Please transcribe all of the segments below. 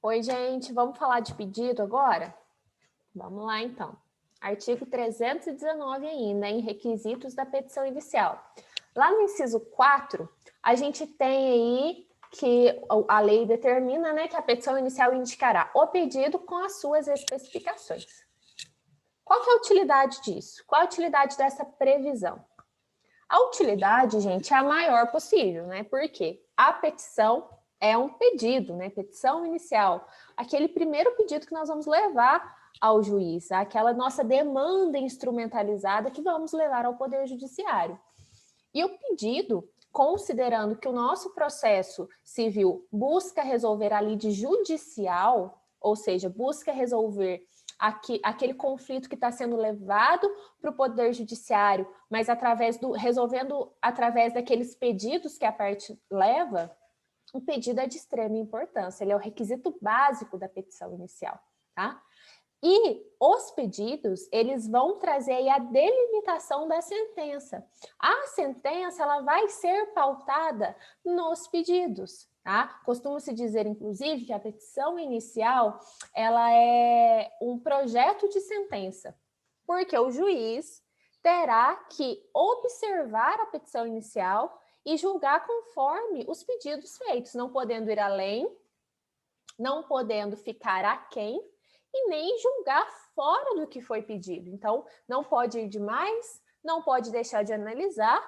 Oi, gente, vamos falar de pedido agora? Vamos lá, então. Artigo 319 ainda, em requisitos da petição inicial. Lá no inciso 4, a gente tem aí que a lei determina, né, que a petição inicial indicará o pedido com as suas especificações. Qual que é a utilidade disso? Qual a utilidade dessa previsão? A utilidade, gente, é a maior possível, né? Porque a petição é um pedido, né? Petição inicial. Aquele primeiro pedido que nós vamos levar ao juiz, aquela nossa demanda instrumentalizada que vamos levar ao Poder Judiciário. E o pedido, considerando que o nosso processo civil busca resolver a lide judicial, ou seja, busca resolver aquele conflito que está sendo levado para o Poder Judiciário, mas resolvendo através daqueles pedidos que a parte leva, o pedido é de extrema importância, ele é o requisito básico da petição inicial, tá? E os pedidos, eles vão trazer aí a delimitação da sentença. A sentença, ela vai ser pautada nos pedidos, tá? Costuma-se dizer, inclusive, que a petição inicial, ela é um projeto de sentença, porque o juiz terá que observar a petição inicial e julgar conforme os pedidos feitos, não podendo ir além, não podendo ficar aquém, e nem julgar fora do que foi pedido. Então, não pode ir demais, não pode deixar de analisar,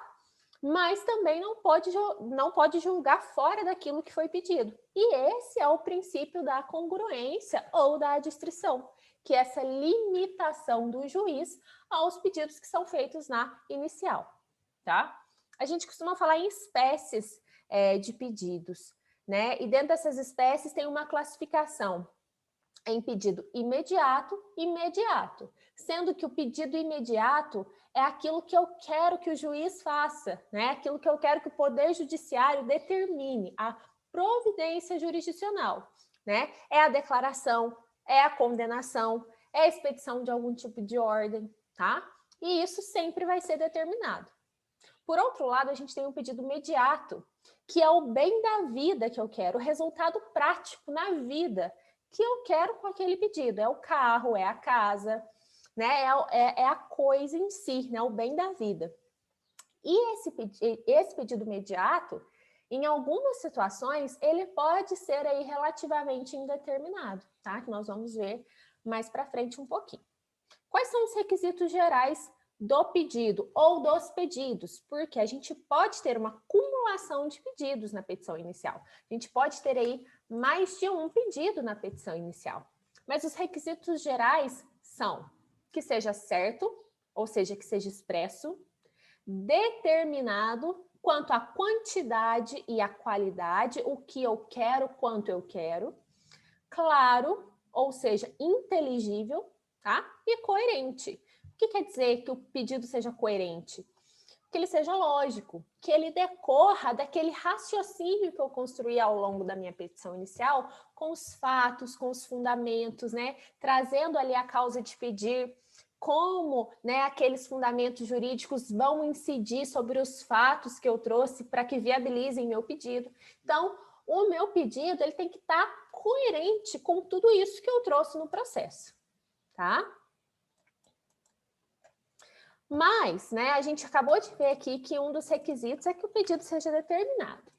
mas também não pode julgar fora daquilo que foi pedido. E esse é o princípio da congruência ou da adstrição, que é essa limitação do juiz aos pedidos que são feitos na inicial, tá? A gente costuma falar em espécies de pedidos, né? E dentro dessas espécies tem uma classificação em pedido imediato e imediato, sendo que o pedido imediato é aquilo que eu quero que o juiz faça, né? Aquilo que eu quero que o Poder Judiciário determine, a providência jurisdicional, né? É a declaração, é a condenação, é a expedição de algum tipo de ordem, tá? E isso sempre vai ser determinado. Por outro lado, a gente tem um pedido imediato, que é o bem da vida que eu quero, o resultado prático na vida que eu quero com aquele pedido. É o carro, é a casa, né? É a coisa em si, né? O bem da vida. E esse pedido imediato, em algumas situações, ele pode ser aí relativamente indeterminado, tá? Que nós vamos ver mais para frente um pouquinho. Quais são os requisitos gerais do pedido ou dos pedidos? Porque a gente pode ter uma acumulação de pedidos na petição inicial. A gente pode ter aí mais de um pedido na petição inicial. Mas os requisitos gerais são que seja certo, ou seja, que seja expresso, determinado quanto à quantidade e à qualidade, o que eu quero, quanto eu quero, claro, ou seja, inteligível, tá? E coerente. O que quer dizer que o pedido seja coerente? Que ele seja lógico, que ele decorra daquele raciocínio que eu construí ao longo da minha petição inicial, com os fatos, com os fundamentos, né? Trazendo ali a causa de pedir, como, né, aqueles fundamentos jurídicos vão incidir sobre os fatos que eu trouxe para que viabilizem meu pedido. Então, o meu pedido ele tem que estar coerente com tudo isso que eu trouxe no processo, tá? Mas, né, a gente acabou de ver aqui que um dos requisitos é que o pedido seja determinado.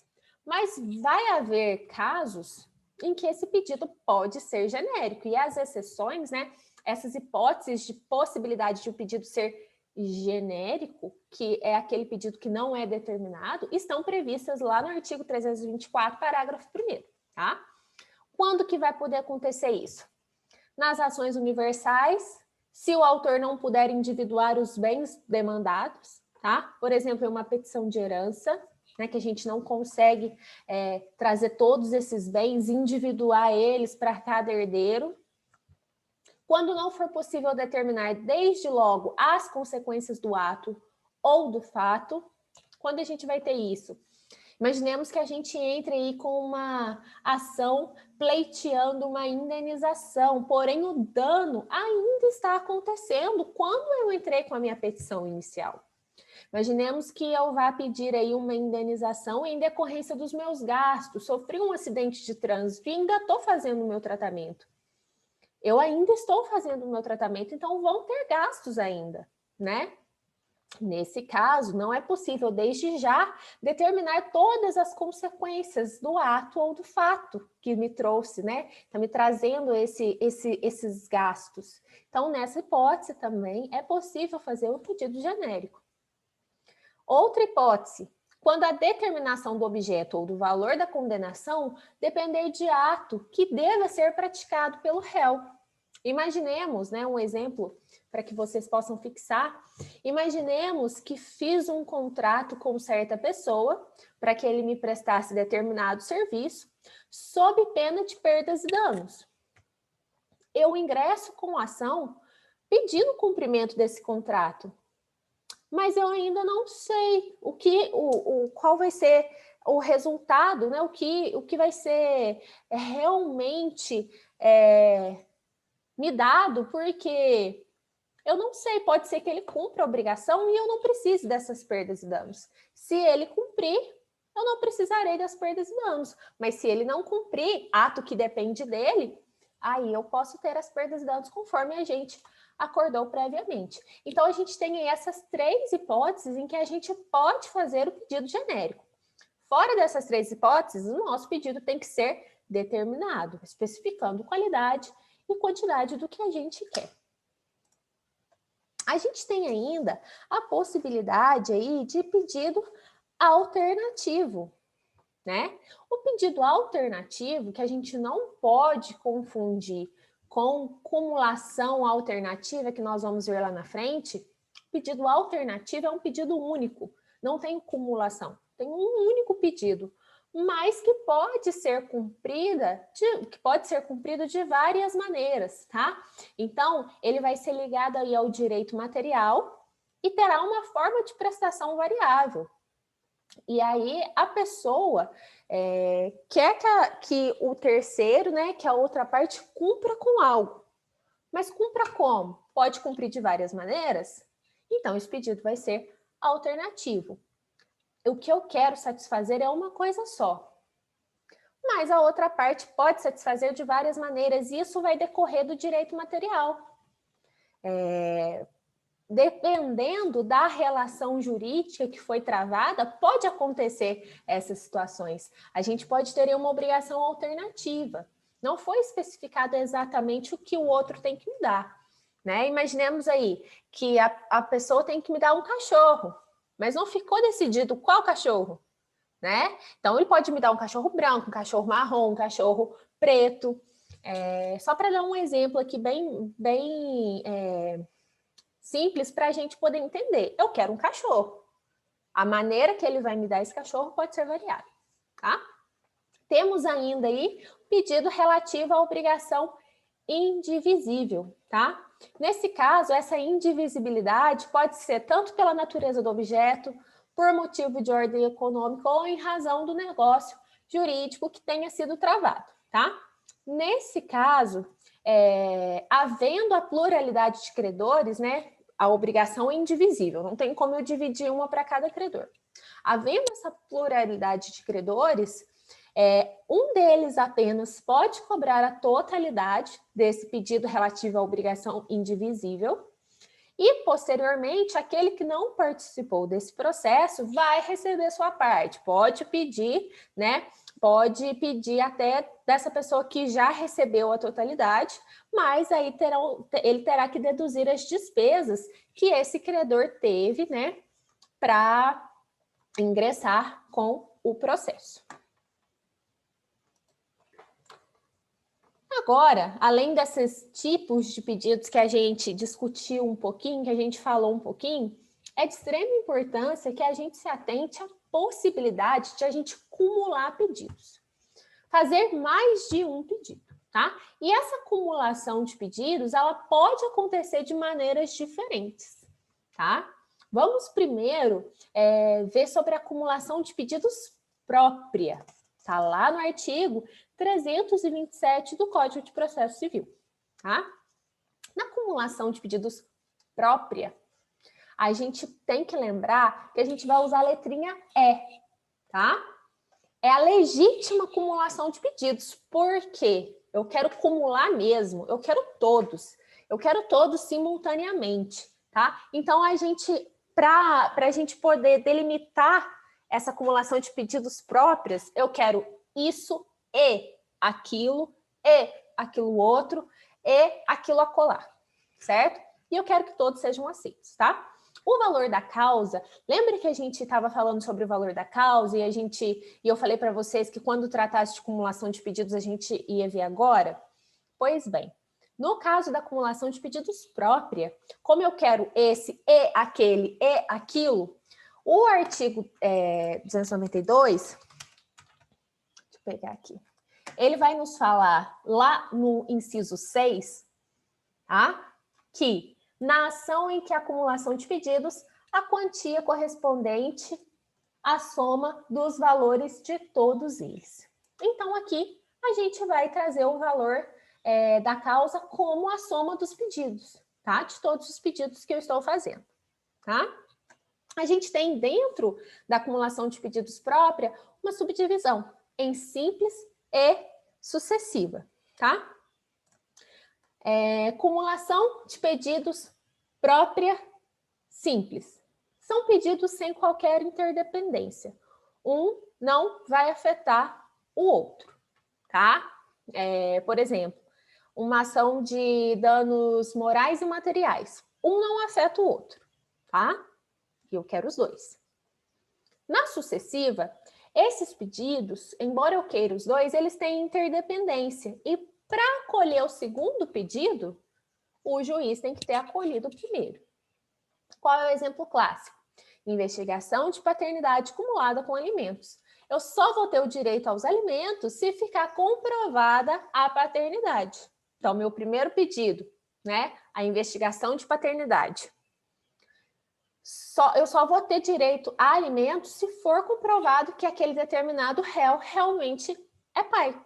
Mas vai haver casos em que esse pedido pode ser genérico, e as exceções, né, essas hipóteses de possibilidade de o pedido ser genérico, que é aquele pedido que não é determinado, estão previstas lá no artigo 324, parágrafo 1º, tá? Quando que vai poder acontecer isso? Nas ações universais, se o autor não puder individuar os bens demandados, tá? Por exemplo, em uma petição de herança, né, que a gente não consegue trazer todos esses bens, individuar eles para cada herdeiro. Quando não for possível determinar desde logo as consequências do ato ou do fato, quando a gente vai ter isso? Imaginemos que a gente entre aí com uma ação pleiteando uma indenização, porém o dano ainda está acontecendo quando eu entrei com a minha petição inicial. Imaginemos que eu vá pedir aí uma indenização em decorrência dos meus gastos, sofri um acidente de trânsito e ainda estou fazendo o meu tratamento. Eu ainda estou fazendo o meu tratamento, então vão ter gastos ainda, né? Nesse caso, não é possível, desde já, determinar todas as consequências do ato ou do fato que me trouxe, né? Está me trazendo esses gastos. Então, nessa hipótese também, é possível fazer o pedido genérico. Outra hipótese, quando a determinação do objeto ou do valor da condenação depender de ato que deva ser praticado pelo réu. Imaginemos, né, um exemplo para que vocês possam fixar. Imaginemos que fiz um contrato com certa pessoa para que ele me prestasse determinado serviço, sob pena de perdas e danos. Eu ingresso com a ação pedindo o cumprimento desse contrato, mas eu ainda não sei qual vai ser o resultado, né? O que vai ser realmente me dado, porque eu não sei, pode ser que ele cumpra a obrigação e eu não precise dessas perdas e danos. Se ele cumprir, eu não precisarei das perdas e danos. Mas se ele não cumprir, ato que depende dele, aí eu posso ter as perdas e danos conforme a gente acordou previamente. Então, a gente tem aí essas 3 hipóteses em que a gente pode fazer o pedido genérico. Fora dessas 3 hipóteses, o nosso pedido tem que ser determinado, especificando qualidade e quantidade do que a gente quer. A gente tem ainda a possibilidade aí de pedido alternativo, né? O pedido alternativo, que a gente não pode confundir com cumulação alternativa, que nós vamos ver lá na frente, pedido alternativo é um pedido único, não tem cumulação, tem um único pedido, mas que pode ser cumprido de várias maneiras, tá? Então, ele vai ser ligado aí ao direito material e terá uma forma de prestação variável. E aí, a pessoa quer que o terceiro, né, que a outra parte, cumpra com algo. Mas cumpra como? Pode cumprir de várias maneiras? Então, esse pedido vai ser alternativo. O que eu quero satisfazer é uma coisa só. Mas a outra parte pode satisfazer de várias maneiras, e isso vai decorrer do direito material. Dependendo da relação jurídica que foi travada, pode acontecer essas situações. A gente pode ter uma obrigação alternativa. Não foi especificado exatamente o que o outro tem que me dar, né? Imaginemos aí que a pessoa tem que me dar um cachorro, mas não ficou decidido qual cachorro, né? Então, ele pode me dar um cachorro branco, um cachorro marrom, um cachorro preto. Só para dar um exemplo aqui bem simples para a gente poder entender. Eu quero um cachorro. A maneira que ele vai me dar esse cachorro pode ser variável, tá? Temos ainda aí o pedido relativo à obrigação indivisível, tá? Nesse caso, essa indivisibilidade pode ser tanto pela natureza do objeto, por motivo de ordem econômica ou em razão do negócio jurídico que tenha sido travado, tá? Nesse caso, havendo a pluralidade de credores, né, a obrigação é indivisível, não tem como eu dividir uma para cada credor. Havendo essa pluralidade de credores, um deles apenas pode cobrar a totalidade desse pedido relativo à obrigação indivisível e, posteriormente, aquele que não participou desse processo vai receber sua parte. Pode pedir, né? Pode pedir até dessa pessoa que já recebeu a totalidade, mas aí ele terá que deduzir as despesas que esse credor teve, né, para ingressar com o processo. Agora, além desses tipos de pedidos que a gente discutiu um pouquinho, que a gente falou um pouquinho, é de extrema importância que a gente se atente à possibilidade de a gente acumular pedidos. Fazer mais de um pedido, tá? E essa acumulação de pedidos, ela pode acontecer de maneiras diferentes, tá? Vamos primeiro ver sobre a acumulação de pedidos própria. Está lá no artigo 327 do Código de Processo Civil, tá? Na acumulação de pedidos própria, a gente tem que lembrar que a gente vai usar a letrinha E, tá? É a legítima acumulação de pedidos. Por quê? Eu quero acumular mesmo, eu quero todos simultaneamente, tá? Então, para a gente poder delimitar essa acumulação de pedidos próprias, eu quero isso e aquilo outro e aquilo acolá, certo? E eu quero que todos sejam aceitos, tá? O valor da causa, lembra que a gente estava falando sobre o valor da causa e eu falei para vocês que quando tratasse de acumulação de pedidos a gente ia ver agora? Pois bem, no caso da acumulação de pedidos própria, como eu quero esse e aquele e aquilo, o artigo 292, deixa eu pegar aqui, ele vai nos falar lá no inciso 6, tá? Que na ação em que a acumulação de pedidos, a quantia correspondente à soma dos valores de todos eles. Então, aqui a gente vai trazer o valor da causa como a soma dos pedidos, tá? De todos os pedidos que eu estou fazendo, tá? A gente tem dentro da acumulação de pedidos própria uma subdivisão em simples e sucessiva, tá? Acumulação de pedidos própria simples. São pedidos sem qualquer interdependência. Um não vai afetar o outro, tá? Por exemplo, uma ação de danos morais e materiais. Um não afeta o outro, tá? E eu quero os dois. Na sucessiva, esses pedidos, embora eu queira os dois, eles têm interdependência. E para acolher o segundo pedido, o juiz tem que ter acolhido o primeiro. Qual é o exemplo clássico? Investigação de paternidade acumulada com alimentos. Eu só vou ter o direito aos alimentos se ficar comprovada a paternidade. Então, meu primeiro pedido, né? A investigação de paternidade. Eu só vou ter direito a alimentos se for comprovado que aquele determinado réu realmente é pai.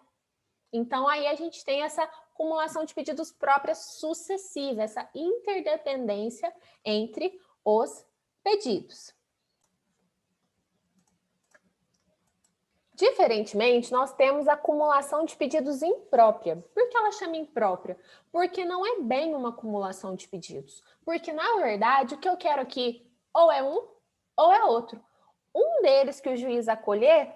Então, aí a gente tem essa acumulação de pedidos próprias sucessiva, essa interdependência entre os pedidos. Diferentemente, nós temos a acumulação de pedidos imprópria. Por que ela chama imprópria? Porque não é bem uma acumulação de pedidos. Porque, na verdade, o que eu quero aqui ou é um ou é outro. Um deles que o juiz acolher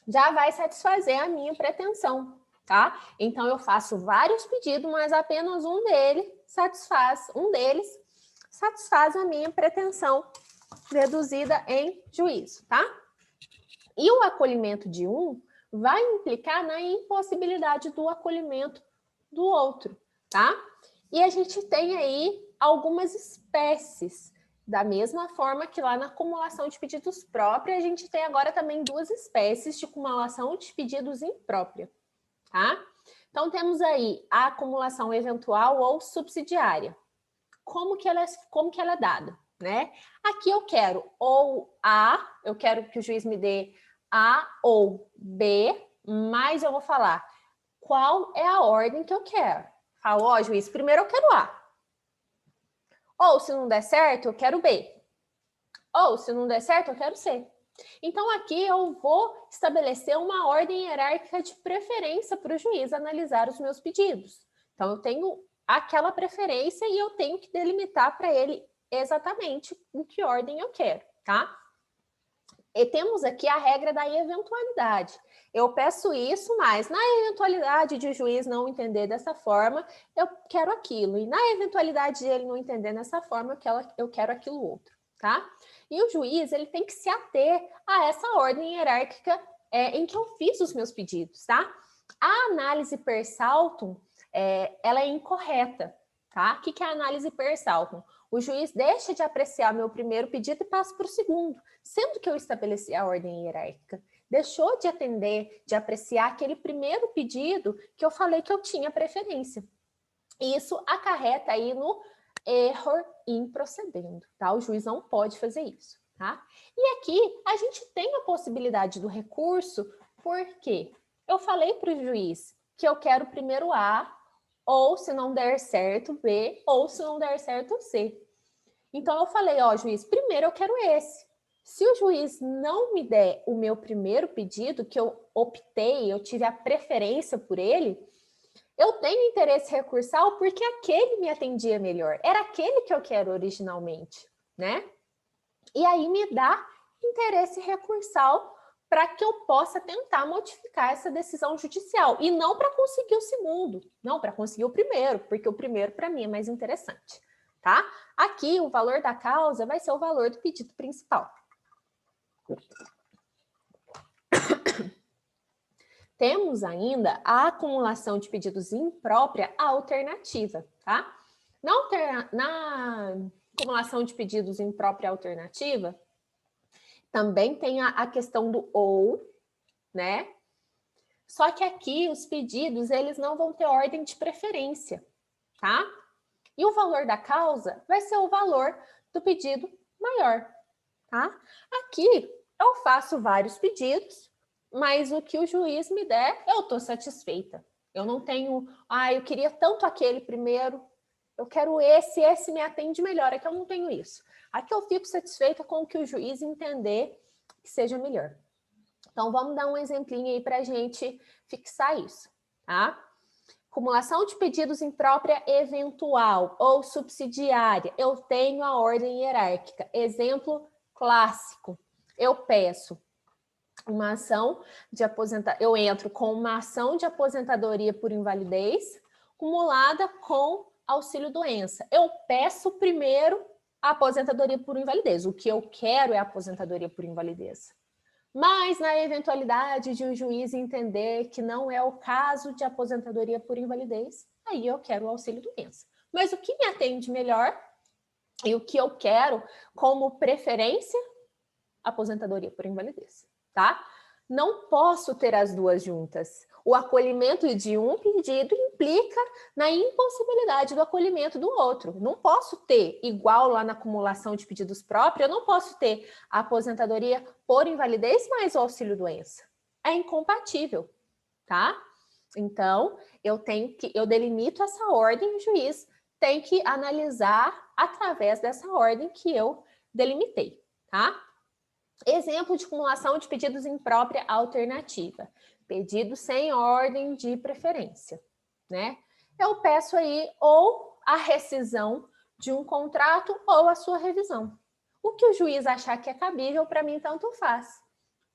já vai satisfazer a minha pretensão, tá? Então, eu faço vários pedidos, mas apenas um deles satisfaz a minha pretensão deduzida em juízo, tá? E o acolhimento de um vai implicar na impossibilidade do acolhimento do outro, tá? E a gente tem aí algumas espécies, da mesma forma que lá na acumulação de pedidos própria, a gente tem agora também duas espécies de acumulação de pedidos imprópria, tá? Então, temos aí a acumulação eventual ou subsidiária. Como que ela é dada, né? Aqui eu quero ou A, eu quero que o juiz me dê A ou B, mas eu vou falar qual é a ordem que eu quero. Falo, ó, juiz, primeiro eu quero A. Ou, se não der certo, eu quero B. Ou, se não der certo, eu quero C. Então, aqui eu vou estabelecer uma ordem hierárquica de preferência para o juiz analisar os meus pedidos. Então, eu tenho aquela preferência e eu tenho que delimitar para ele exatamente em que ordem eu quero, tá? E temos aqui a regra da eventualidade. Eu peço isso, mas na eventualidade de o juiz não entender dessa forma, eu quero aquilo. E na eventualidade de ele não entender dessa forma, eu quero aquilo outro, tá? E o juiz, ele tem que se ater a essa ordem hierárquica em que eu fiz os meus pedidos, tá? A análise per saltum, ela é incorreta, tá? O que é a análise per saltum? O juiz deixa de apreciar meu primeiro pedido e passa para o segundo, sendo que eu estabeleci a ordem hierárquica. Deixou de atender, de apreciar aquele primeiro pedido que eu falei que eu tinha preferência. Isso acarreta aí no error in procedendo, tá? O juiz não pode fazer isso, tá? E aqui a gente tem a possibilidade do recurso, porque eu falei para o juiz que eu quero primeiro A, ou se não der certo, B, ou se não der certo, C. Então, eu falei, ó, juiz, primeiro eu quero esse. Se o juiz não me der o meu primeiro pedido, que eu optei, eu tive a preferência por ele, eu tenho interesse recursal porque aquele me atendia melhor. Era aquele que eu quero originalmente, né? E aí me dá interesse recursal para que eu possa tentar modificar essa decisão judicial. E não para conseguir o segundo, não, para conseguir o primeiro, porque o primeiro para mim é mais interessante, tá? Aqui o valor da causa vai ser o valor do pedido principal. Temos ainda a acumulação de pedidos imprópria alternativa, tá? Na acumulação de pedidos imprópria alternativa, também tem a questão do ou, né? Só que aqui os pedidos, eles não vão ter ordem de preferência, tá? E o valor da causa vai ser o valor do pedido maior, tá? Aqui eu faço vários pedidos, mas o que o juiz me der, eu estou satisfeita. Eu não tenho, eu queria tanto aquele primeiro, eu quero esse me atende melhor. Aqui eu não tenho isso. Aqui eu fico satisfeita com o que o juiz entender que seja melhor. Então, vamos dar um exemplinho aí para a gente fixar isso, tá? Acumulação de pedidos imprópria eventual ou subsidiária. Eu tenho a ordem hierárquica. Exemplo clássico. Eu peço uma ação de aposentadoria, eu entro com uma ação de aposentadoria por invalidez acumulada com auxílio-doença. Eu peço primeiro a aposentadoria por invalidez. O que eu quero é a aposentadoria por invalidez. Mas na eventualidade de o juiz entender que não é o caso de aposentadoria por invalidez, aí eu quero o auxílio-doença. Mas o que me atende melhor e o que eu quero como preferência, aposentadoria por invalidez, tá? Não posso ter as duas juntas. O acolhimento de um pedido implica na impossibilidade do acolhimento do outro. Não posso ter, igual lá na acumulação de pedidos próprios, eu não posso ter a aposentadoria por invalidez mais o auxílio-doença. É incompatível, tá? Então, eu delimito essa ordem e o juiz tem que analisar através dessa ordem que eu delimitei, tá? Exemplo de acumulação de pedidos imprópria alternativa. Pedido sem ordem de preferência, né? Eu peço aí ou a rescisão de um contrato ou a sua revisão. O que o juiz achar que é cabível, para mim, tanto faz.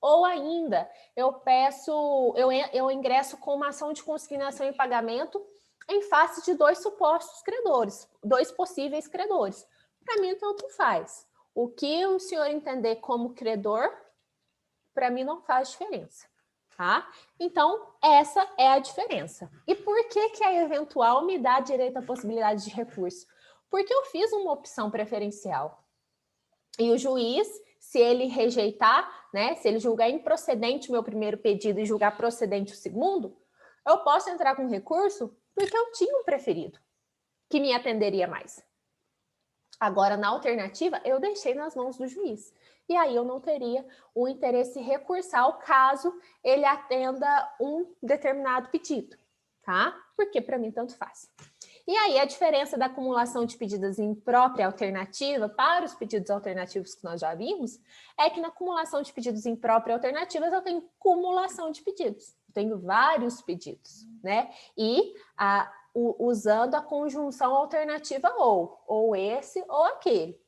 Ou ainda, eu ingresso com uma ação de consignação e pagamento em face de dois supostos credores, dois possíveis credores. Para mim, tanto faz. O que o senhor entender como credor, para mim não faz diferença, tá? Então, essa é a diferença. E por que a eventual me dá direito à possibilidade de recurso? Porque eu fiz uma opção preferencial. E o juiz, se ele rejeitar, né, se ele julgar improcedente o meu primeiro pedido e julgar procedente o segundo, eu posso entrar com recurso porque eu tinha um preferido que me atenderia mais. Agora, na alternativa, eu deixei nas mãos do juiz. E aí eu não teria o interesse recursal caso ele atenda um determinado pedido, tá? Porque para mim tanto faz. E aí a diferença da acumulação de pedidos imprópria alternativa para os pedidos alternativos que nós já vimos é que na acumulação de pedidos imprópria alternativas eu tenho cumulação de pedidos. Eu tenho vários pedidos, né? E usando a conjunção alternativa ou esse ou aquele.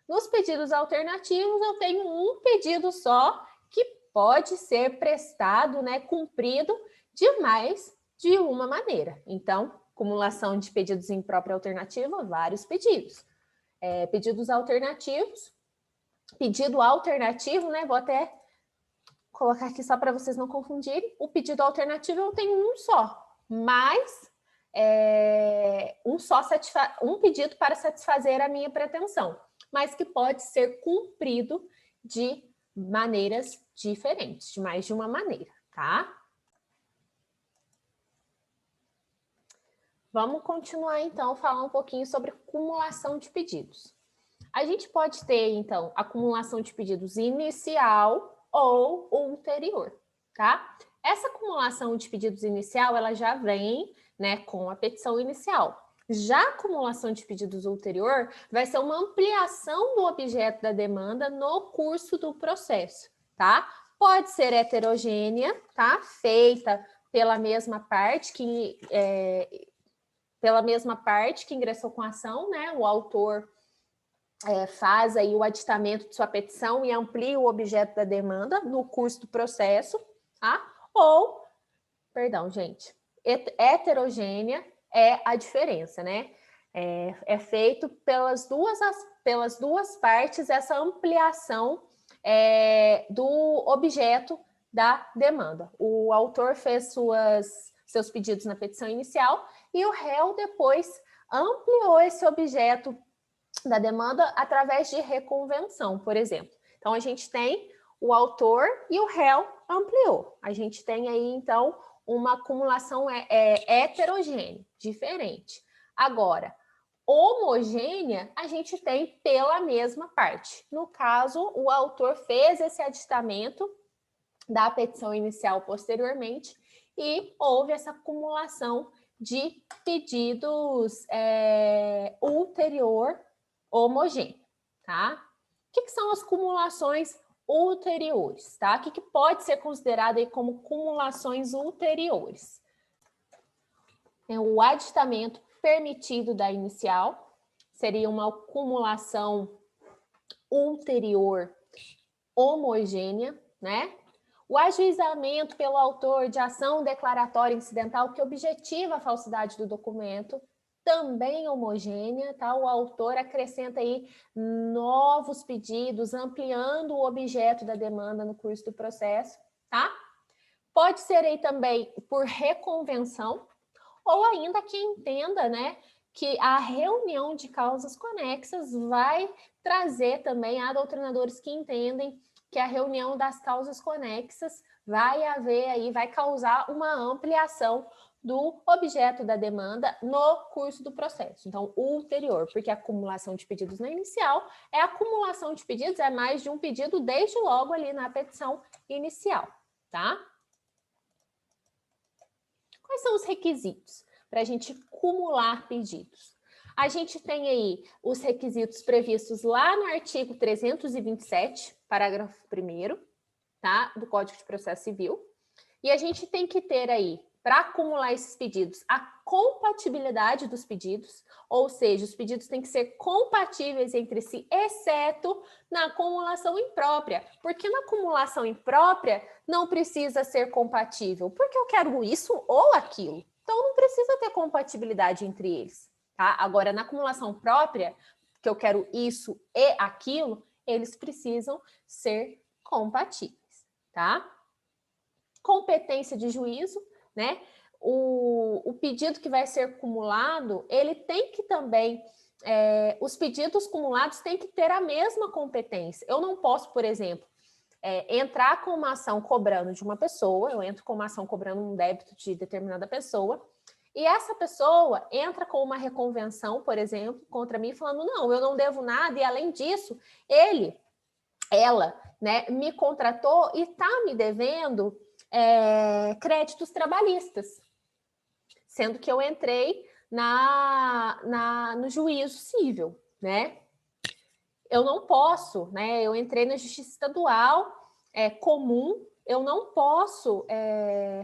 Nos pedidos alternativos, eu tenho um pedido só que pode ser prestado, né, cumprido de mais de uma maneira. Então, acumulação de pedidos imprópria alternativa, vários pedidos. Pedidos alternativos, pedido alternativo, né, vou até colocar aqui só para vocês não confundirem, o pedido alternativo eu tenho um só, mas um pedido para satisfazer a minha pretensão, mas que pode ser cumprido de maneiras diferentes, de mais de uma maneira, tá? Vamos continuar, então, falar um pouquinho sobre acumulação de pedidos. A gente pode ter, então, acumulação de pedidos inicial ou ulterior, tá? Essa acumulação de pedidos inicial, ela já vem, né, com a petição inicial. Já a acumulação de pedidos ulterior vai ser uma ampliação do objeto da demanda no curso do processo, tá? Pode ser heterogênea, tá? Feita pela mesma parte que ingressou com a ação, né? O autor faz aí o aditamento de sua petição e amplia o objeto da demanda no curso do processo, tá? Ou, perdão, gente, heterogênea é a diferença, né? É feito pelas duas partes essa ampliação do objeto da demanda. O autor fez seus pedidos na petição inicial e o réu depois ampliou esse objeto da demanda através de reconvenção, por exemplo. Então, a gente tem o autor e o réu ampliou. A gente tem aí, então, uma acumulação heterogênea, diferente. Agora, homogênea, a gente tem pela mesma parte. No caso, o autor fez esse aditamento da petição inicial posteriormente e houve essa acumulação de pedidos ulterior homogêneo, tá? O que são as cumulações ulteriores, tá? O que pode ser considerado aí como cumulações ulteriores? É o aditamento permitido da inicial, seria uma acumulação ulterior homogênea, né? O ajuizamento pelo autor de ação declaratória incidental que objetiva a falsidade do documento, também homogênea, tá? O autor acrescenta aí novos pedidos, ampliando o objeto da demanda no curso do processo, tá? Pode ser aí também por reconvenção, ou ainda que entenda, né, que a reunião de causas conexas vai trazer também, há doutrinadores que entendem que a reunião das causas conexas vai causar uma ampliação do objeto da demanda no curso do processo. Então, ulterior, porque a acumulação de pedidos na inicial é a acumulação de pedidos, é mais de um pedido desde logo ali na petição inicial, tá? Quais são os requisitos para a gente acumular pedidos? A gente tem aí os requisitos previstos lá no artigo 327, parágrafo 1º, tá? Do Código de Processo Civil. E a gente tem que ter aí, para acumular esses pedidos, a compatibilidade dos pedidos, ou seja, os pedidos têm que ser compatíveis entre si, exceto na acumulação imprópria. Porque na acumulação imprópria não precisa ser compatível, porque eu quero isso ou aquilo. Então, não precisa ter compatibilidade entre eles, tá? Agora, na acumulação própria, que eu quero isso e aquilo, eles precisam ser compatíveis, tá? Competência de juízo, né? O pedido que vai ser acumulado, ele tem que também, os pedidos acumulados têm que ter a mesma competência. Eu não posso, por exemplo, entrar com uma ação cobrando de uma pessoa, eu entro com uma ação cobrando um débito de determinada pessoa, e essa pessoa entra com uma reconvenção, por exemplo, contra mim, falando, não, eu não devo nada, e além disso, ela, né, me contratou e está me devendo créditos trabalhistas, sendo que eu entrei no juízo civil, né? Eu não posso, né? Eu entrei na justiça estadual comum, eu não posso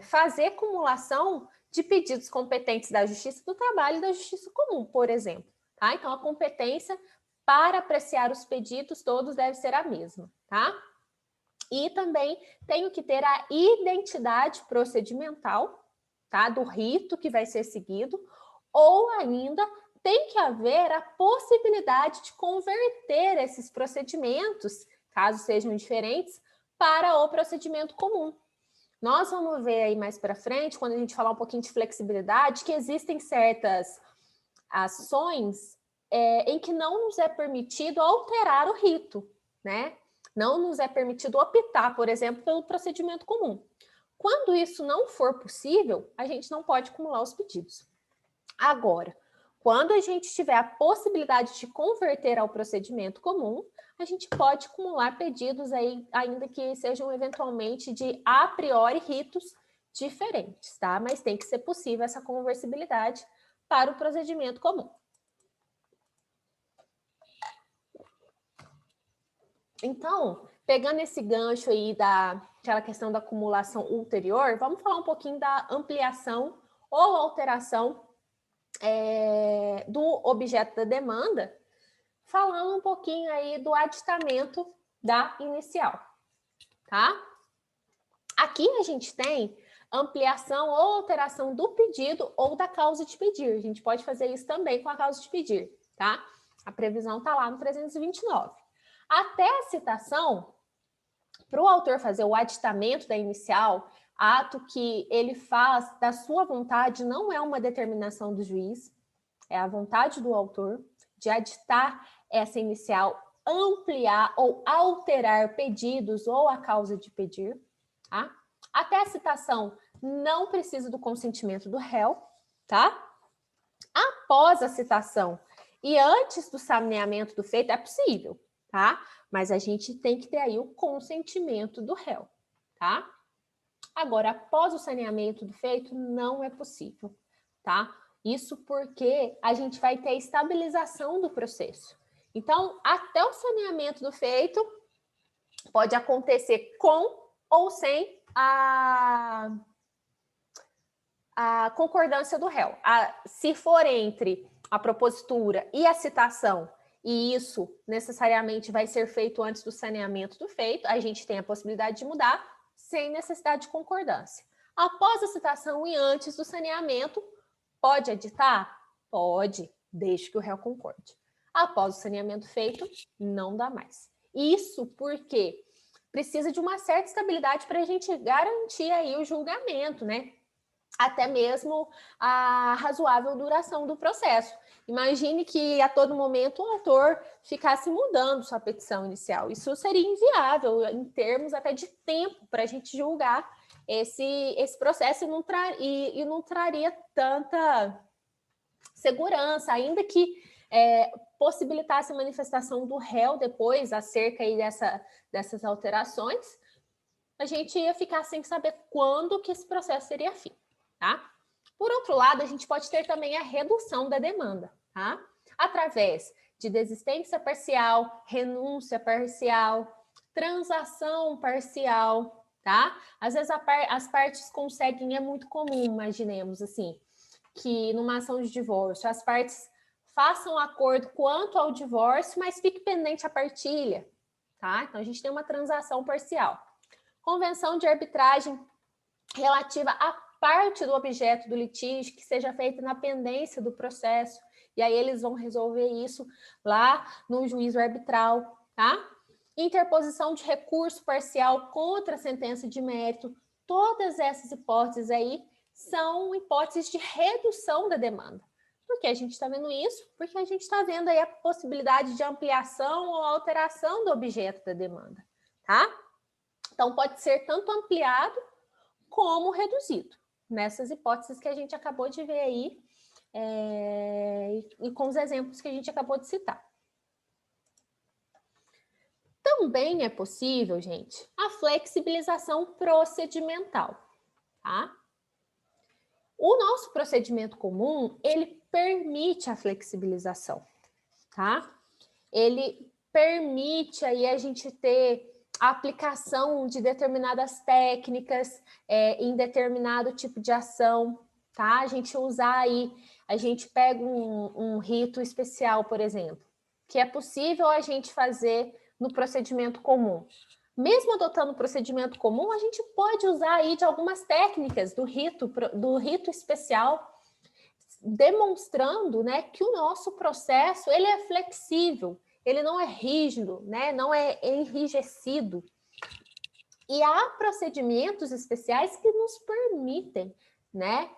fazer acumulação de pedidos competentes da Justiça do Trabalho e da Justiça Comum, por exemplo, tá? Então, a competência para apreciar os pedidos todos deve ser a mesma, tá? E também tenho que ter a identidade procedimental, tá? Do rito que vai ser seguido, ou ainda tem que haver a possibilidade de converter esses procedimentos, caso sejam diferentes, para o procedimento comum. Nós vamos ver aí mais para frente, quando a gente falar um pouquinho de flexibilidade, que existem certas ações em que não nos é permitido alterar o rito, né? Não nos é permitido optar, por exemplo, pelo procedimento comum. Quando isso não for possível, a gente não pode acumular os pedidos. Agora, quando a gente tiver a possibilidade de converter ao procedimento comum, a gente pode acumular pedidos aí, ainda que sejam eventualmente de a priori ritos diferentes, tá? Mas tem que ser possível essa conversibilidade para o procedimento comum. Então, pegando esse gancho aí daquela questão da acumulação ulterior, vamos falar um pouquinho da ampliação ou alteração do objeto da demanda, falando um pouquinho aí do aditamento da inicial, tá? Aqui a gente tem ampliação ou alteração do pedido ou da causa de pedir. A gente pode fazer isso também com a causa de pedir, tá? A previsão está lá no 329. Até a citação, para o autor fazer o aditamento da inicial, ato que ele faz da sua vontade, não é uma determinação do juiz, é a vontade do autor de aditar essa inicial, ampliar ou alterar pedidos ou a causa de pedir, tá? Até a citação não precisa do consentimento do réu, tá? Após a citação e antes do saneamento do feito é possível, tá? Mas a gente tem que ter aí o consentimento do réu, tá? Agora, após o saneamento do feito, não é possível, tá? Isso porque a gente vai ter a estabilização do processo. Então, até o saneamento do feito, pode acontecer com ou sem a concordância do réu. Se for entre a propositura e a citação, e isso necessariamente vai ser feito antes do saneamento do feito, a gente tem a possibilidade de mudar sem necessidade de concordância. Após a citação e antes do saneamento, pode aditar? Pode, desde que o réu concorde. Após o saneamento feito, não dá mais. Isso porque precisa de uma certa estabilidade para a gente garantir aí o julgamento, né? Até mesmo a razoável duração do processo. Imagine que a todo momento o autor ficasse mudando sua petição inicial. Isso seria inviável em termos até de tempo para a gente julgar esse processo e não traria tanta segurança, ainda que possibilitasse a manifestação do réu depois acerca aí dessas alterações, a gente ia ficar sem saber quando que esse processo seria fim. Tá? Por outro lado, a gente pode ter também a redução da demanda, tá? Através de desistência parcial, renúncia parcial, transação parcial, tá? Às vezes as partes conseguem, é muito comum, imaginemos assim, que numa ação de divórcio as partes façam acordo quanto ao divórcio, mas fique pendente a partilha, tá? Então a gente tem uma transação parcial. Convenção de arbitragem relativa a parte do objeto do litígio que seja feita na pendência do processo, e aí eles vão resolver isso lá no juízo arbitral, tá? Interposição de recurso parcial contra a sentença de mérito, todas essas hipóteses aí são hipóteses de redução da demanda. Por que a gente está vendo isso? Porque a gente está vendo aí a possibilidade de ampliação ou alteração do objeto da demanda, tá? Então pode ser tanto ampliado como reduzido, nessas hipóteses que a gente acabou de ver aí, e com os exemplos que a gente acabou de citar. Também é possível, gente, a flexibilização procedimental, tá? O nosso procedimento comum, ele permite a flexibilização, tá? Ele permite aí a gente ter a aplicação de determinadas técnicas em determinado tipo de ação, tá? A gente usar aí, a gente pega um rito especial, por exemplo, que é possível a gente fazer no procedimento comum. Mesmo adotando o procedimento comum, a gente pode usar aí de algumas técnicas do rito especial, demonstrando, né, que o nosso processo ele é flexível, ele não é rígido, né? Não é enrijecido. E há procedimentos especiais que nos permitem, né,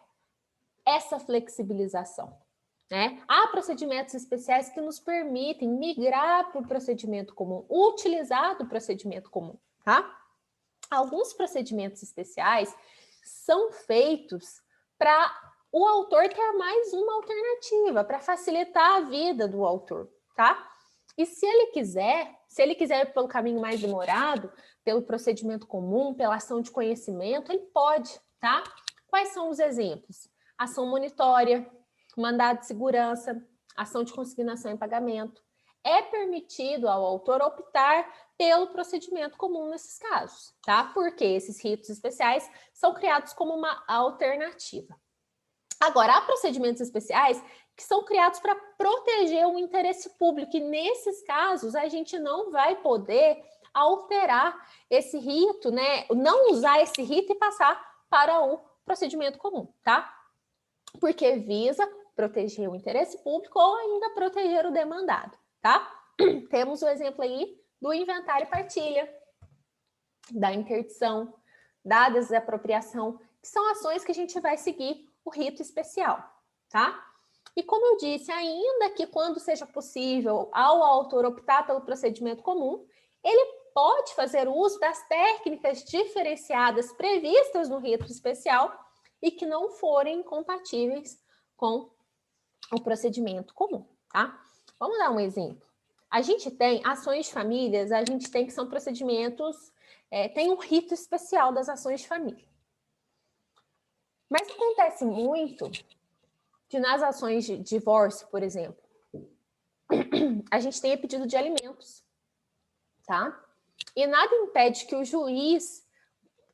essa flexibilização, né? Há procedimentos especiais que nos permitem migrar para o procedimento comum, utilizar do procedimento comum, tá? Alguns procedimentos especiais são feitos para o autor ter mais uma alternativa, para facilitar a vida do autor, tá? E se ele quiser ir pelo caminho mais demorado, pelo procedimento comum, pela ação de conhecimento, ele pode, tá? Quais são os exemplos? Ação monitória, mandado de segurança, ação de consignação em pagamento. É permitido ao autor optar pelo procedimento comum nesses casos, tá? Porque esses ritos especiais são criados como uma alternativa. Agora, há procedimentos especiais que são criados para proteger o interesse público, e nesses casos a gente não vai poder alterar esse rito, né? Não usar esse rito e passar para o procedimento comum, tá? Porque visa proteger o interesse público ou ainda proteger o demandado, tá? Temos o exemplo aí do inventário e partilha, da interdição, da desapropriação, que são ações que a gente vai seguir o rito especial, tá? E como eu disse, ainda que quando seja possível ao autor optar pelo procedimento comum, ele pode fazer uso das técnicas diferenciadas previstas no rito especial e que não forem compatíveis com o procedimento comum, tá? Vamos dar um exemplo. A gente tem ações de famílias, a gente tem que são procedimentos, tem um rito especial das ações de família. Mas acontece muito que nas ações de divórcio, por exemplo, a gente tem pedido de alimentos, tá? E nada impede que o juiz,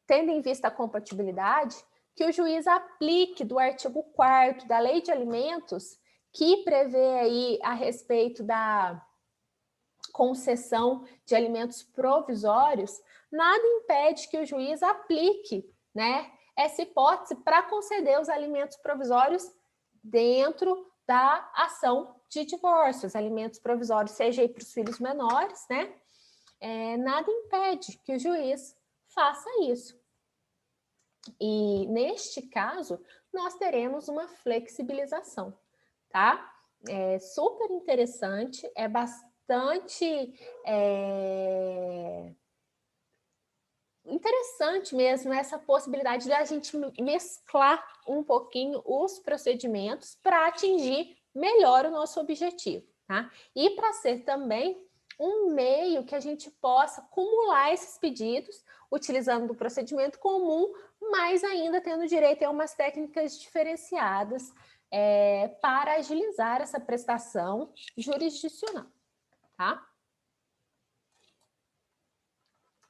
tendo em vista a compatibilidade, que o juiz aplique do artigo 4º da Lei de Alimentos, que prevê aí a respeito da concessão de alimentos provisórios, nada impede que o juiz aplique, né, essa hipótese para conceder os alimentos provisórios dentro da ação de divórcio, os alimentos provisórios, seja para os filhos menores, né? Nada impede que o juiz faça isso. E neste caso, nós teremos uma flexibilização, tá? É super interessante, é bastante interessante mesmo essa possibilidade de a gente mesclar um pouquinho os procedimentos para atingir melhor o nosso objetivo, tá? E para ser também um meio que a gente possa acumular esses pedidos, utilizando o procedimento comum, mas ainda tendo direito a umas técnicas diferenciadas para agilizar essa prestação jurisdicional, tá?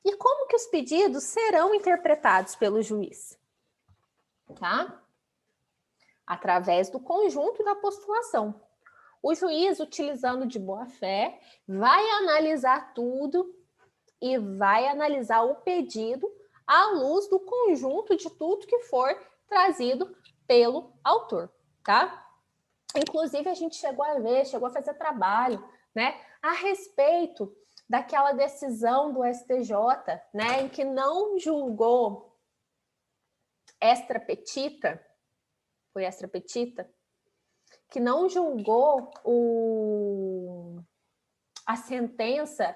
E como que os pedidos serão interpretados pelo juiz? Tá? Através do conjunto da postulação. O juiz, utilizando de boa-fé, vai analisar tudo e vai analisar o pedido à luz do conjunto de tudo que for trazido pelo autor, tá? Inclusive, a gente chegou a fazer trabalho, né, a respeito daquela decisão do STJ, né, em que não julgou extra petita, foi extra petita, que não julgou a sentença,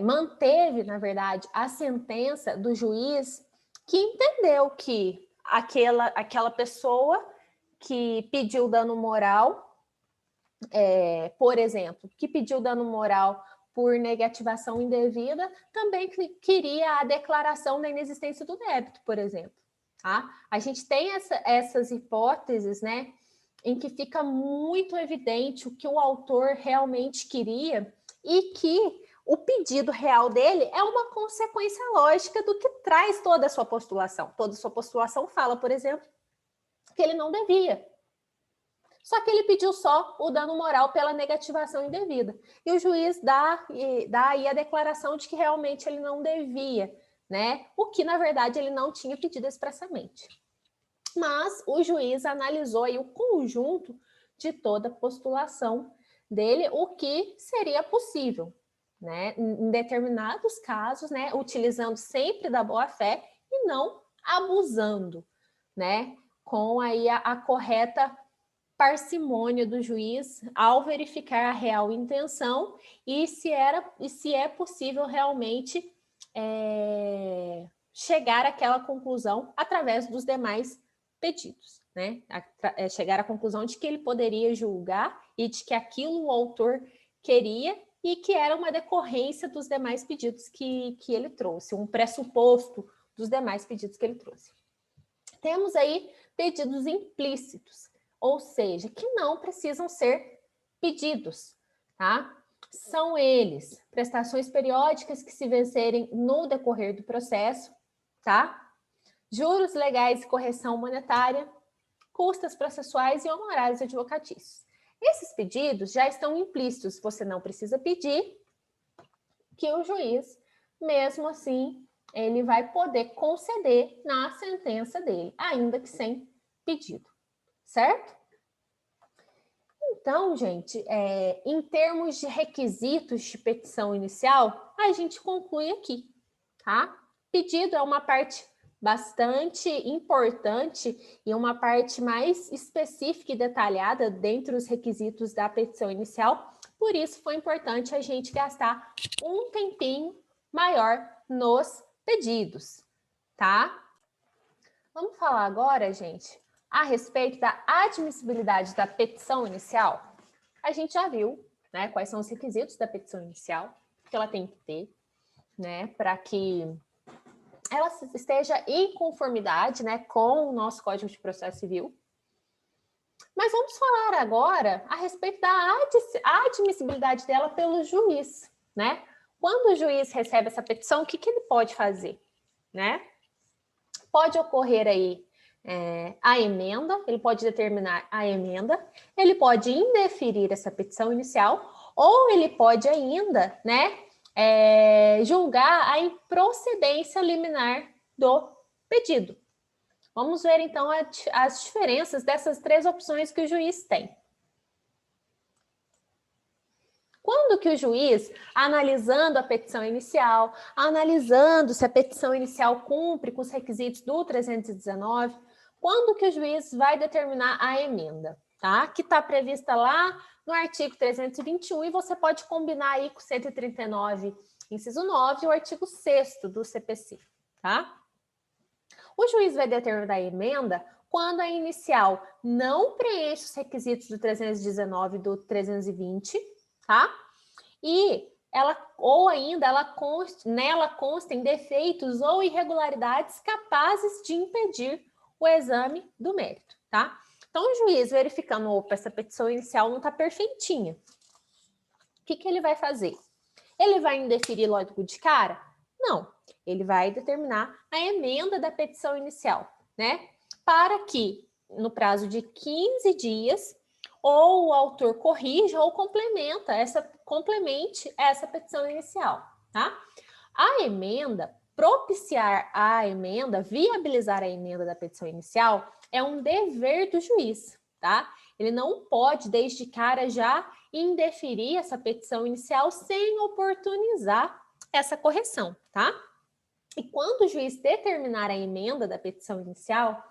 manteve, na verdade, a sentença do juiz que entendeu que aquela pessoa que pediu dano moral, por exemplo, que pediu dano moral por negativação indevida, também queria a declaração da inexistência do débito, por exemplo. Tá? A gente tem essas hipóteses, né, em que fica muito evidente o que o autor realmente queria e que o pedido real dele é uma consequência lógica do que traz toda a sua postulação. Toda a sua postulação fala, por exemplo, que ele não devia. Só que ele pediu só o dano moral pela negativação indevida. E o juiz dá aí a declaração de que realmente ele não devia, né? O que, na verdade, ele não tinha pedido expressamente. Mas o juiz analisou aí o conjunto de toda a postulação dele, o que seria possível, né? Em determinados casos, né? Utilizando sempre da boa-fé e não abusando, né? Com aí a correta parcimônia do juiz ao verificar a real intenção e se é possível realmente chegar àquela conclusão através dos demais pedidos, né? Chegar à conclusão de que ele poderia julgar e de que aquilo o autor queria e que era uma decorrência dos demais pedidos que ele trouxe, um pressuposto dos demais pedidos que ele trouxe. Temos aí pedidos implícitos. ou seja, que não precisam ser pedidos, tá? São eles, prestações periódicas que se vencerem no decorrer do processo, tá? Juros legais e correção monetária, custas processuais e honorários advocatícios. Esses pedidos já estão implícitos, você não precisa pedir, que o juiz, mesmo assim, ele vai poder conceder na sentença dele, ainda que sem pedido, certo? Então, gente, em termos de requisitos de petição inicial, a gente conclui aqui, tá? Pedido é uma parte bastante importante e uma parte mais específica e detalhada dentre os requisitos da petição inicial, por isso foi importante a gente gastar um tempinho maior nos pedidos, tá? Vamos falar agora, gente, a respeito da admissibilidade da petição inicial. A gente já viu, né, quais são os requisitos da petição inicial que ela tem que ter, né, para que ela esteja em conformidade, né, com o nosso Código de Processo Civil. Mas vamos falar agora a respeito da admissibilidade dela pelo juiz, né? Quando o juiz recebe essa petição, o que ele pode fazer, né? Pode ocorrer aí a emenda, ele pode determinar a emenda, ele pode indeferir essa petição inicial, ou ele pode ainda, né, julgar a improcedência liminar do pedido. Vamos ver, então, as diferenças dessas três opções que o juiz tem. Quando que o juiz, analisando a petição inicial, analisando se a petição inicial cumpre com os requisitos do 319, quando que o juiz vai determinar a emenda, tá? Que está prevista lá no artigo 321 e você pode combinar aí com o 139, inciso 9, e o artigo 6º do CPC, tá? O juiz vai determinar a emenda quando a inicial não preenche os requisitos do 319 e do 320, tá? E nela constem defeitos ou irregularidades capazes de impedir o exame do mérito, tá? Então, o juiz verificando, opa, essa petição inicial não está perfeitinha. O que ele vai fazer? Ele vai indeferir logo de cara? Não. Ele vai determinar a emenda da petição inicial, né? Para que, no prazo de 15 dias, ou o autor corrija ou complemente essa petição inicial, tá? A emenda, propiciar a emenda, viabilizar a emenda da petição inicial, é um dever do juiz, tá? Ele não pode, desde cara, já indeferir essa petição inicial sem oportunizar essa correção, tá? E quando o juiz determinar a emenda da petição inicial,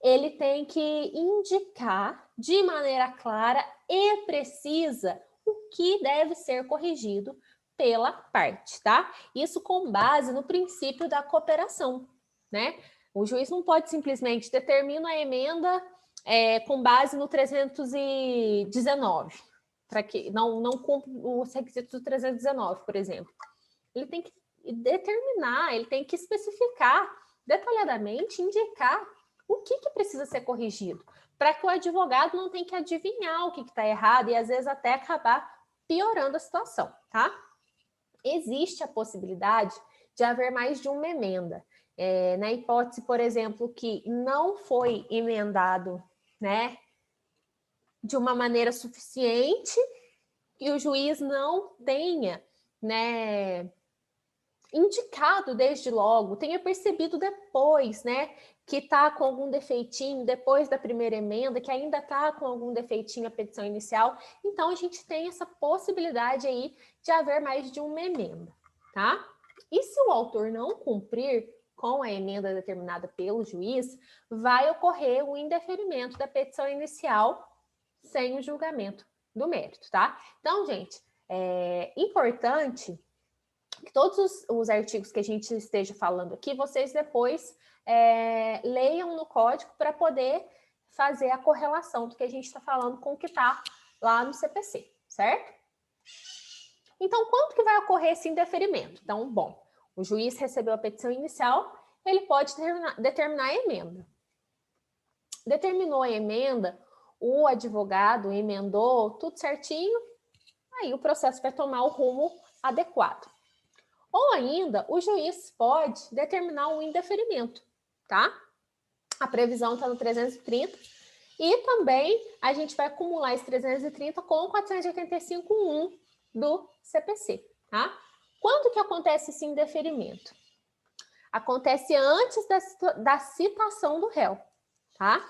ele tem que indicar de maneira clara e precisa o que deve ser corrigido pela parte, tá? Isso com base no princípio da cooperação, né? O juiz não pode simplesmente determinar a emenda com base no 319, para que não cumpra os requisitos do 319, por exemplo. Ele tem que determinar, ele tem que especificar detalhadamente, indicar o que precisa ser corrigido, para que o advogado não tenha que adivinhar o que está errado e, às vezes, até acabar piorando a situação, tá? Existe a possibilidade de haver mais de uma emenda. Na hipótese, por exemplo, que não foi emendado, né, de uma maneira suficiente e o juiz não tenha, né, indicado desde logo, tenha percebido depois, né, que está com algum defeitinho, depois da primeira emenda, que ainda está com algum defeitinho a petição inicial. Então, a gente tem essa possibilidade aí de haver mais de uma emenda, tá? E se o autor não cumprir com a emenda determinada pelo juiz, vai ocorrer o indeferimento da petição inicial sem o julgamento do mérito, tá? Então, gente, é importante que todos os artigos que a gente esteja falando aqui, vocês depois leiam no código para poder fazer a correlação do que a gente está falando com o que está lá no CPC, certo? Então, quando que vai ocorrer esse indeferimento? Então, bom, o juiz recebeu a petição inicial, ele pode determinar a emenda. Determinou a emenda, o advogado emendou tudo certinho, aí o processo vai tomar o rumo adequado. Ou ainda, o juiz pode determinar um indeferimento, tá? A previsão está no 330, e também a gente vai acumular esse 330 com o 485.1 do CPC, tá? Quando que acontece esse indeferimento? Acontece antes da citação do réu, tá?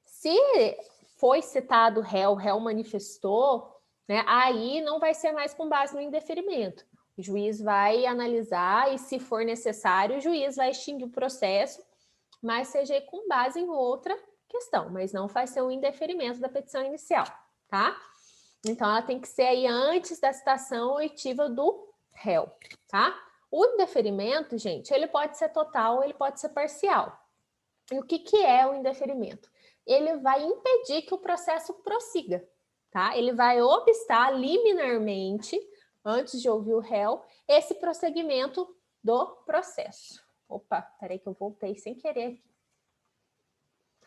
Se foi citado o réu manifestou, né, aí não vai ser mais com base no indeferimento. O juiz vai analisar e, se for necessário, o juiz vai extinguir o processo, mas seja com base em outra questão, mas não vai ser um indeferimento da petição inicial, tá? Então, ela tem que ser aí antes da citação oitiva do réu, tá? O indeferimento, gente, ele pode ser total ou ele pode ser parcial. E o que é o indeferimento? Ele vai impedir que o processo prossiga, tá? Ele vai obstar liminarmente, antes de ouvir o réu, esse prosseguimento do processo. Opa, peraí que eu voltei sem querer aqui.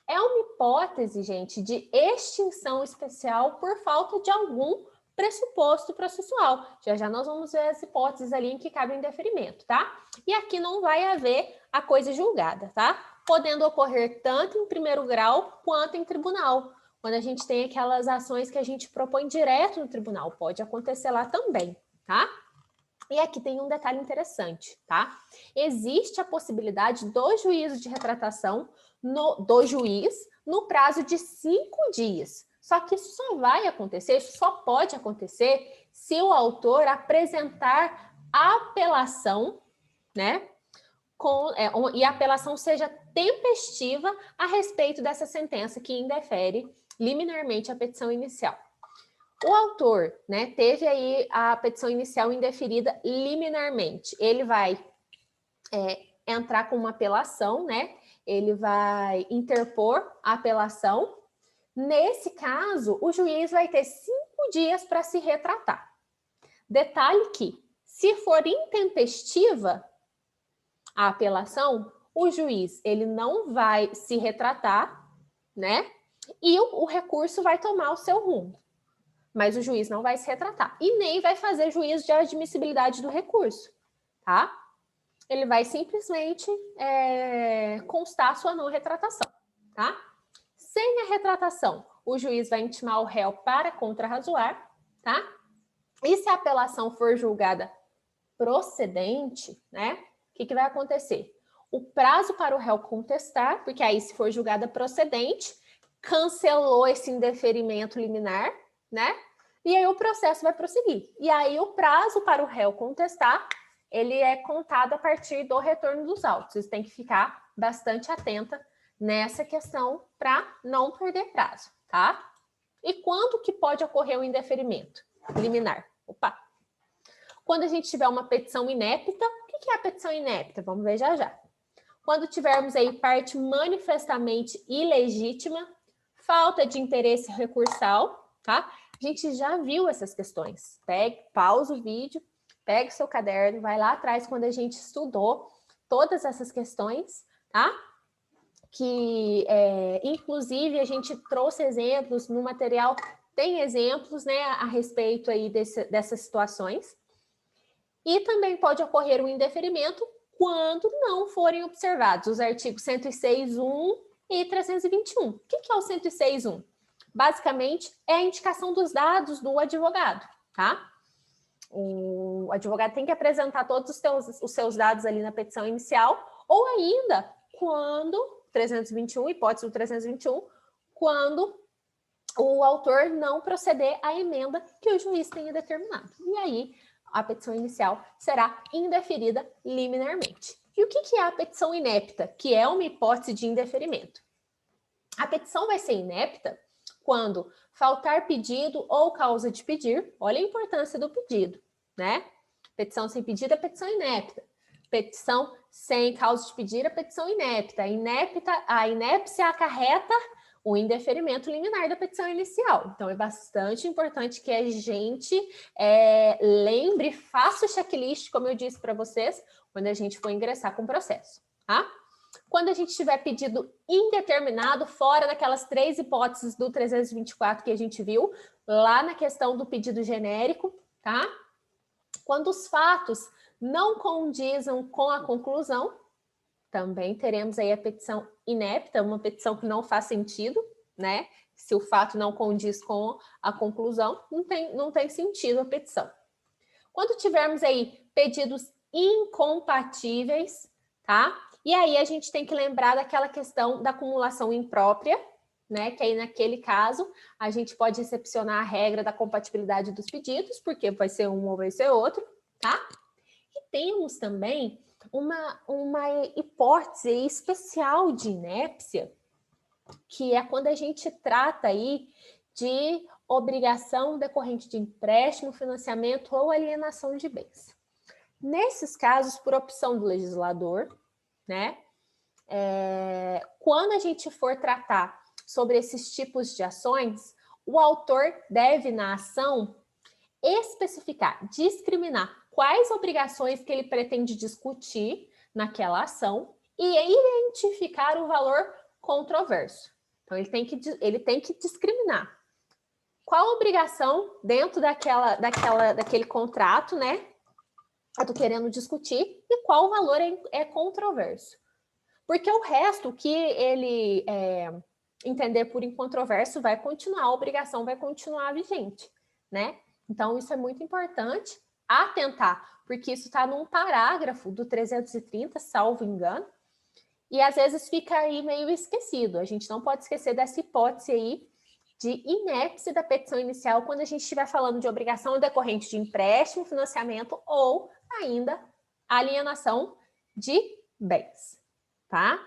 É uma hipótese, gente, de extinção especial por falta de algum pressuposto processual. Já nós vamos ver as hipóteses ali em que cabe o indeferimento, tá? E aqui não vai haver a coisa julgada, tá? Podendo ocorrer tanto em primeiro grau quanto em tribunal. Quando a gente tem aquelas ações que a gente propõe direto no tribunal, pode acontecer lá também, tá? E aqui tem um detalhe interessante, tá? Existe a possibilidade do juízo de retratação do juiz no prazo de 5 dias. Só que isso só vai acontecer, isso só pode acontecer se o autor apresentar apelação, né? E a apelação seja tempestiva a respeito dessa sentença que indefere liminarmente a petição inicial. O autor, né, teve aí a petição inicial indeferida liminarmente. Ele vai entrar com uma apelação, né? Ele vai interpor a apelação. Nesse caso, o juiz vai ter 5 dias para se retratar. Detalhe que, se for intempestiva a apelação, o juiz ele não vai se retratar, né? E o recurso vai tomar o seu rumo. Mas o juiz não vai se retratar e nem vai fazer juízo de admissibilidade do recurso, tá? Ele vai simplesmente constar sua não retratação, tá? Sem a retratação, o juiz vai intimar o réu para contrarrazoar, tá? E se a apelação for julgada procedente, né? O que vai acontecer? O prazo para o réu contestar, porque aí se for julgada procedente, cancelou esse indeferimento liminar, né? E aí o processo vai prosseguir. E aí o prazo para o réu contestar, ele é contado a partir do retorno dos autos. Você tem que ficar bastante atenta nessa questão para não perder prazo, tá? E quando que pode ocorrer o indeferimento liminar? Opa! Quando a gente tiver uma petição inépita, o que é a petição inépita? Vamos ver já já. Quando tivermos aí parte manifestamente ilegítima, falta de interesse recursal, tá? A gente já viu essas questões. Pausa o vídeo, pega o seu caderno, vai lá atrás quando a gente estudou todas essas questões, tá? Que, inclusive, a gente trouxe exemplos no material, tem exemplos, né, a respeito aí dessas situações. E também pode ocorrer um indeferimento quando não forem observados os artigos 106.1 e 321. O que é o 106.1? Basicamente, é a indicação dos dados do advogado, tá? O advogado tem que apresentar todos os seus dados ali na petição inicial, ou ainda, quando, 321, hipótese do 321, quando o autor não proceder à emenda que o juiz tenha determinado. E aí, a petição inicial será indeferida liminarmente. E o que é a petição inepta, que é uma hipótese de indeferimento? A petição vai ser inepta quando faltar pedido ou causa de pedir. Olha a importância do pedido, né? Petição sem pedido é petição inepta. Petição sem causa de pedir é petição inepta. A inépcia acarreta o indeferimento liminar da petição inicial. Então, é bastante importante que a gente lembre, faça o checklist, como eu disse para vocês, quando a gente for ingressar com o processo, tá? quando a gente tiver pedido indeterminado, fora daquelas 3 hipóteses do 324 que a gente viu, lá na questão do pedido genérico, tá? Quando os fatos não condizem com a conclusão, também teremos aí a petição inepta, uma petição que não faz sentido, né? Se o fato não condiz com a conclusão, não tem sentido a petição. Quando tivermos aí pedidos incompatíveis, tá? E aí a gente tem que lembrar daquela questão da acumulação imprópria, né? Que aí naquele caso a gente pode excepcionar a regra da compatibilidade dos pedidos, porque vai ser um ou vai ser outro, tá? E temos também uma hipótese especial de inépcia, que é quando a gente trata aí de obrigação decorrente de empréstimo, financiamento ou alienação de bens. Nesses casos, por opção do legislador, né? Quando a gente for tratar sobre esses tipos de ações, o autor deve, na ação, especificar, discriminar quais obrigações que ele pretende discutir naquela ação e identificar o valor controverso. Então, ele tem que discriminar qual obrigação dentro daquele contrato, né? Eu estou querendo discutir e qual valor é controverso. Porque o resto que ele entender por incontroverso vai continuar, a obrigação vai continuar vigente, né? Então, isso é muito importante atentar, porque isso está num parágrafo do 330, salvo engano, e às vezes fica aí meio esquecido. A gente não pode esquecer dessa hipótese aí de inépcia da petição inicial quando a gente estiver falando de obrigação decorrente de empréstimo, financiamento ou ainda alienação de bens, tá?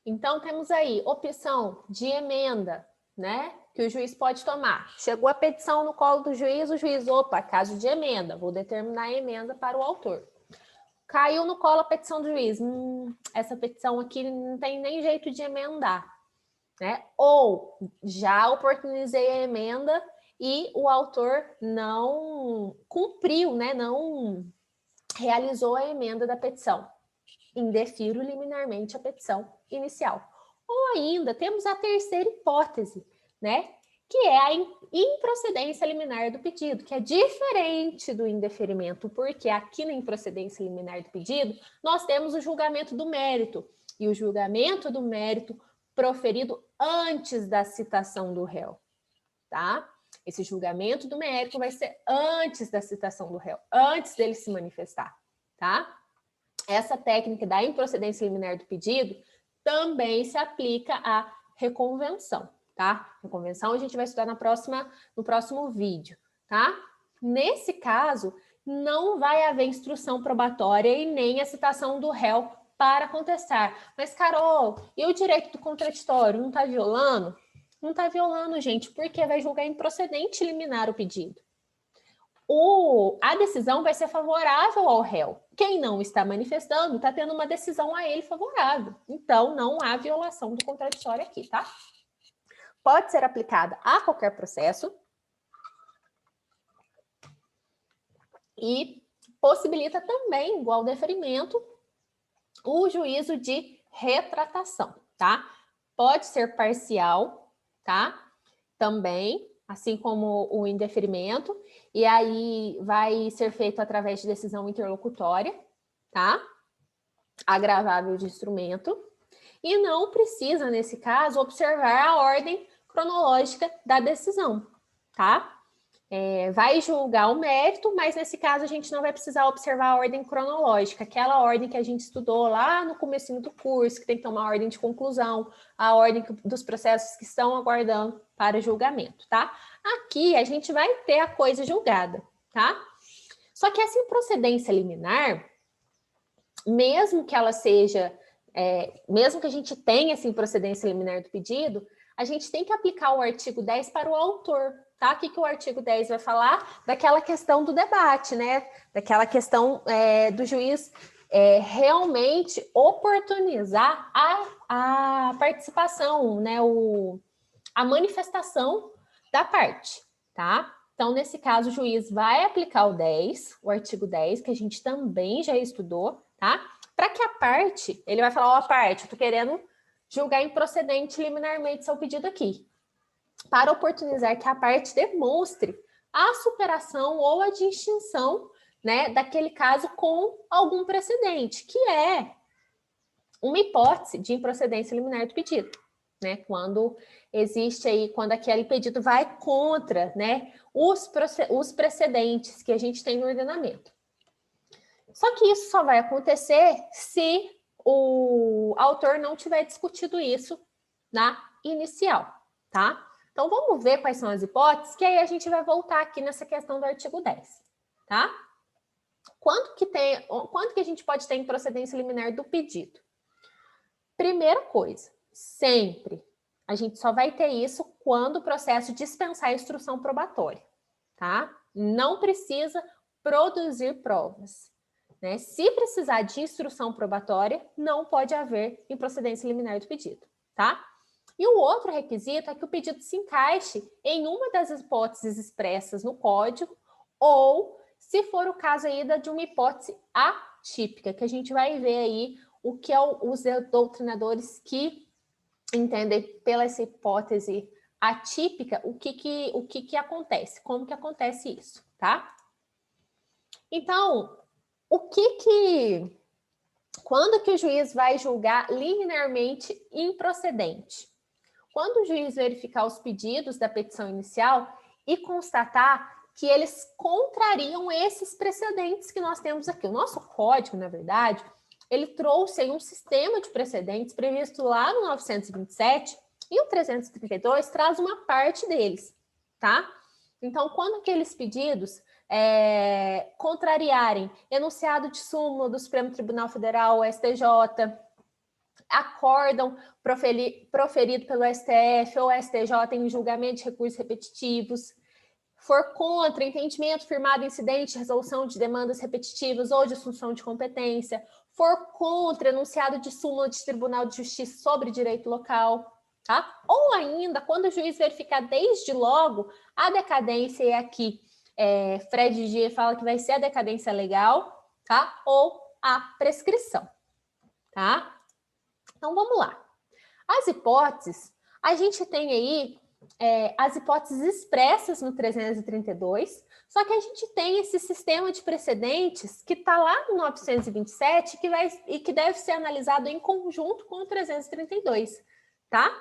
Então, temos aí opção de emenda, né? Que o juiz pode tomar. Chegou a petição no colo do juiz, o juiz, opa, caso de emenda, vou determinar a emenda para o autor. Caiu no colo a petição do juiz, essa petição aqui não tem nem jeito de emendar, né? Ou já oportunizei a emenda e o autor não cumpriu, né? Não realizou a emenda da petição. Indefiro liminarmente a petição inicial. Ou ainda temos a terceira hipótese, né? Que é a improcedência liminar do pedido, que é diferente do indeferimento, porque aqui na improcedência liminar do pedido, nós temos o julgamento do mérito, e o julgamento do mérito proferido antes da citação do réu, tá? Esse julgamento do mérito vai ser antes da citação do réu, antes dele se manifestar, tá? Essa técnica da improcedência liminar do pedido também se aplica à reconvenção, tá? Reconvenção a gente vai estudar no próximo vídeo, tá? Nesse caso, não vai haver instrução probatória e nem a citação do réu para contestar. Mas, Carol, e o direito do contraditório não está violando? Não está violando, gente, porque vai julgar improcedente liminar o pedido. A decisão vai ser favorável ao réu. Quem não está manifestando está tendo uma decisão a ele favorável. Então, não há violação do contraditório aqui, tá? Pode ser aplicada a qualquer processo e possibilita também, igual ao deferimento, o juízo de retratação, tá? Pode ser parcial, tá? Também, assim como o indeferimento, e aí vai ser feito através de decisão interlocutória, tá? Agravável de instrumento, e não precisa, nesse caso, observar a ordem cronológica da decisão, tá? Vai julgar o mérito, mas nesse caso a gente não vai precisar observar a ordem cronológica, aquela ordem que a gente estudou lá no comecinho do curso, que tem que ter uma ordem de conclusão, a ordem dos processos que estão aguardando para julgamento, tá? Aqui a gente vai ter a coisa julgada, tá? Só que essa improcedência liminar, mesmo que ela seja, mesmo que a gente tenha essa improcedência liminar do pedido, a gente tem que aplicar o artigo 10 para o autor, tá? O que o artigo 10 vai falar? Daquela questão do debate, né? Daquela questão do juiz realmente oportunizar a participação, né? A manifestação da parte, tá? Então, nesse caso, o juiz vai aplicar o artigo 10, que a gente também já estudou, tá? Para que a parte, ele vai falar, ó, a parte, eu estou querendo julgar improcedente liminarmente seu pedido aqui. Para oportunizar que a parte demonstre a superação ou a distinção, né, daquele caso com algum precedente, que é uma hipótese de improcedência liminar do pedido, né? Quando existe aí, quando aquele pedido vai contra, né, os precedentes que a gente tem no ordenamento. Só que isso só vai acontecer se o autor não tiver discutido isso na inicial, tá? Então, vamos ver quais são as hipóteses, que aí a gente vai voltar aqui nessa questão do artigo 10, tá? Quanto que a gente pode ter improcedência liminar do pedido? Primeira coisa, sempre, a gente só vai ter isso quando o processo dispensar a instrução probatória, tá? Não precisa produzir provas, né? Se precisar de instrução probatória, não pode haver improcedência liminar do pedido, tá? E o outro requisito é que o pedido se encaixe em uma das hipóteses expressas no código ou, se for o caso aí, de uma hipótese atípica, que a gente vai ver aí o que é os doutrinadores que entendem pela essa hipótese atípica, o que acontece, como que acontece isso, tá? Então, quando que o juiz vai julgar liminarmente improcedente? Quando o juiz verificar os pedidos da petição inicial e constatar que eles contrariam esses precedentes que nós temos aqui. O nosso código, na verdade, ele trouxe aí um sistema de precedentes previsto lá no 927 e o 332 traz uma parte deles, tá? Então, quando aqueles pedidos contrariarem enunciado de súmula do Supremo Tribunal Federal, o STJ, acórdão proferido pelo STF ou STJ em julgamento de recursos repetitivos, for contra entendimento firmado incidente, resolução de demandas repetitivas ou disfunção de competência, for contra enunciado de súmula de Tribunal de Justiça sobre direito local, tá? Ou ainda, quando o juiz verificar desde logo a decadência, e aqui Fred G fala que vai ser a decadência legal, tá? Ou a prescrição, tá? Então, vamos lá. As hipóteses, a gente tem aí as hipóteses expressas no 332, só que a gente tem esse sistema de precedentes que está lá no 927 e que deve ser analisado em conjunto com o 332, tá?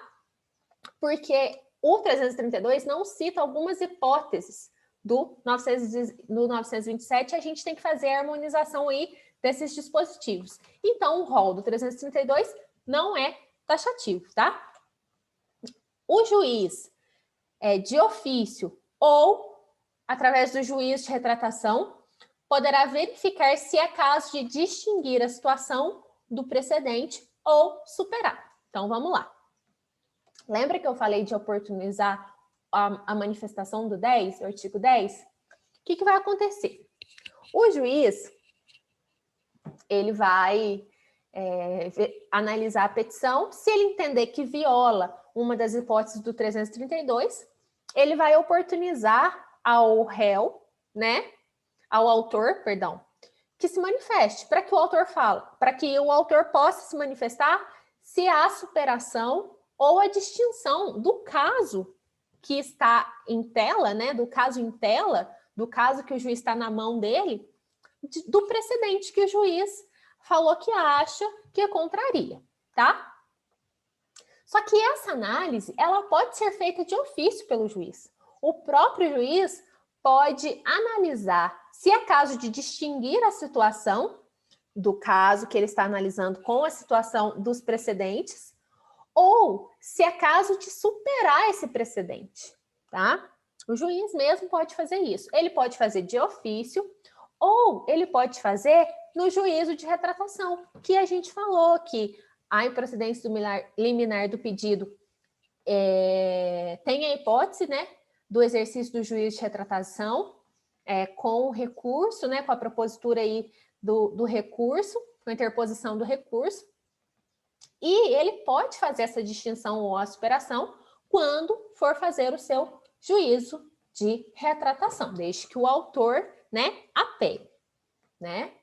Porque o 332 não cita algumas hipóteses do 927, a gente tem que fazer a harmonização aí desses dispositivos. Então, o rol do 332 não é taxativo, tá? O juiz de ofício ou através do juiz de retratação poderá verificar se é caso de distinguir a situação do precedente ou superar. Então, vamos lá. Lembra que eu falei de oportunizar a manifestação do 10, o artigo 10? O que vai acontecer? O juiz, ele vai analisar a petição. Se ele entender que viola uma das hipóteses do 332, ele vai oportunizar ao réu, né, ao autor, perdão, que se manifeste, para que o autor possa se manifestar se há superação ou a distinção do caso que está em tela, né, do caso em tela, do caso que o juiz está na mão dele, do precedente que o juiz falou que acha que contraria, tá? Só que essa análise, ela pode ser feita de ofício pelo juiz. O próprio juiz pode analisar se é caso de distinguir a situação do caso que ele está analisando com a situação dos precedentes, ou se é caso de superar esse precedente, tá? O juiz mesmo pode fazer isso. Ele pode fazer de ofício, ou ele pode fazer no juízo de retratação, que a gente falou que a improcedência liminar do pedido tem a hipótese, né, do exercício do juízo de retratação com o recurso, né, com a propositura aí do recurso, com a interposição do recurso, e ele pode fazer essa distinção ou a superação quando for fazer o seu juízo de retratação, desde que o autor, né, apegue, né?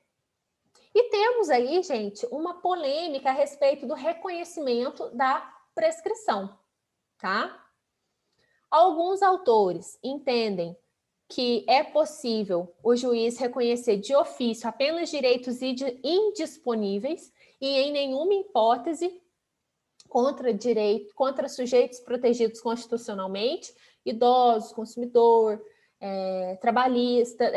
E temos aí, gente, uma polêmica a respeito do reconhecimento da prescrição, tá? Alguns autores entendem que é possível o juiz reconhecer de ofício apenas direitos indisponíveis e em nenhuma hipótese contra sujeitos protegidos constitucionalmente, idosos, consumidor, trabalhista,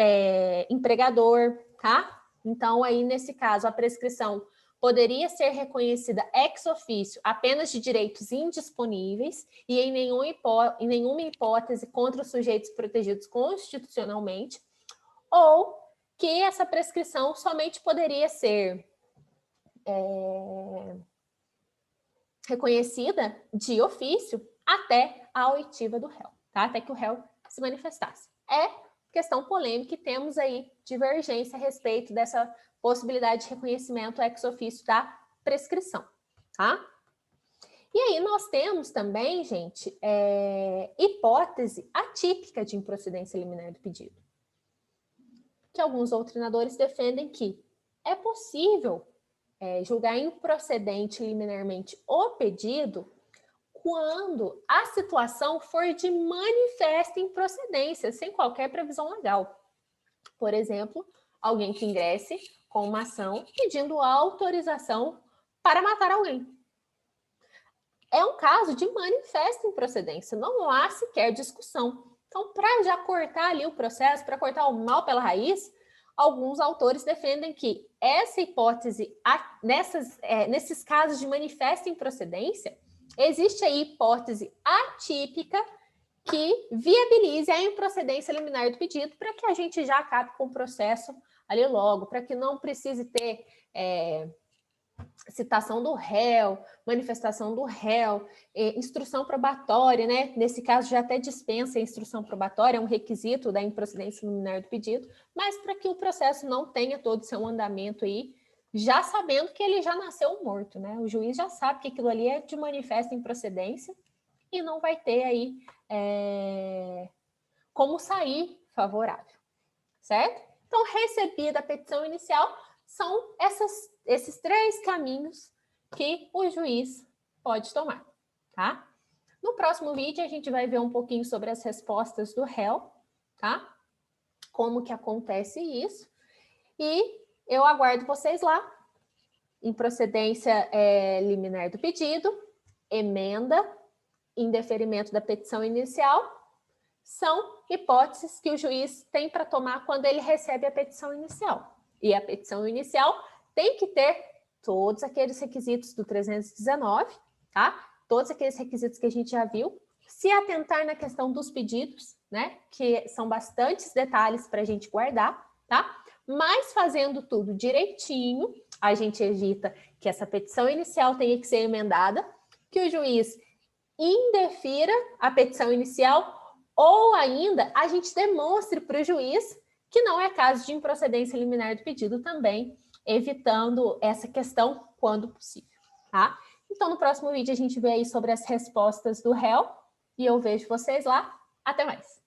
empregador, tá? Então, aí, nesse caso, a prescrição poderia ser reconhecida ex officio apenas de direitos indisponíveis e em nenhuma hipótese contra os sujeitos protegidos constitucionalmente, ou que essa prescrição somente poderia ser reconhecida de ofício até a oitiva do réu, tá? Até que o réu se manifestasse. É questão polêmica e temos aí divergência a respeito dessa possibilidade de reconhecimento ex ofício da prescrição, tá? E aí nós temos também, gente, hipótese atípica de improcedência liminar do pedido, que alguns doutrinadores defendem que é possível julgar improcedente liminarmente o pedido quando a situação for de manifesta improcedência, sem qualquer previsão legal. Por exemplo, alguém que ingresse com uma ação pedindo autorização para matar alguém. É um caso de manifesta improcedência, não há sequer discussão. Então, para já cortar ali o processo, para cortar o mal pela raiz, alguns autores defendem que essa hipótese, nesses casos de manifesta improcedência, existe aí hipótese atípica que viabilize a improcedência liminar do pedido para que a gente já acabe com o processo ali logo, para que não precise ter citação do réu, manifestação do réu, instrução probatória, né? Nesse caso já até dispensa a instrução probatória, é um requisito da improcedência liminar do pedido, mas para que o processo não tenha todo o seu andamento aí, já sabendo que ele já nasceu morto, né? O juiz já sabe que aquilo ali é de manifesta improcedência e não vai ter aí como sair favorável, certo? Então, recebida a petição inicial, são esses 3 caminhos que o juiz pode tomar, tá? No próximo vídeo, a gente vai ver um pouquinho sobre as respostas do réu, tá? Como que acontece isso. E eu aguardo vocês lá. Improcedência liminar do pedido, emenda, indeferimento da petição inicial, são hipóteses que o juiz tem para tomar quando ele recebe a petição inicial. E a petição inicial tem que ter todos aqueles requisitos do 319, tá? Todos aqueles requisitos que a gente já viu. Se atentar na questão dos pedidos, né? Que são bastantes detalhes para a gente guardar, tá? Mas fazendo tudo direitinho, a gente evita que essa petição inicial tenha que ser emendada, que o juiz indefira a petição inicial ou ainda a gente demonstre para o juiz que não é caso de improcedência liminar do pedido também, evitando essa questão quando possível, tá? Então, no próximo vídeo a gente vê aí sobre as respostas do réu e eu vejo vocês lá. Até mais!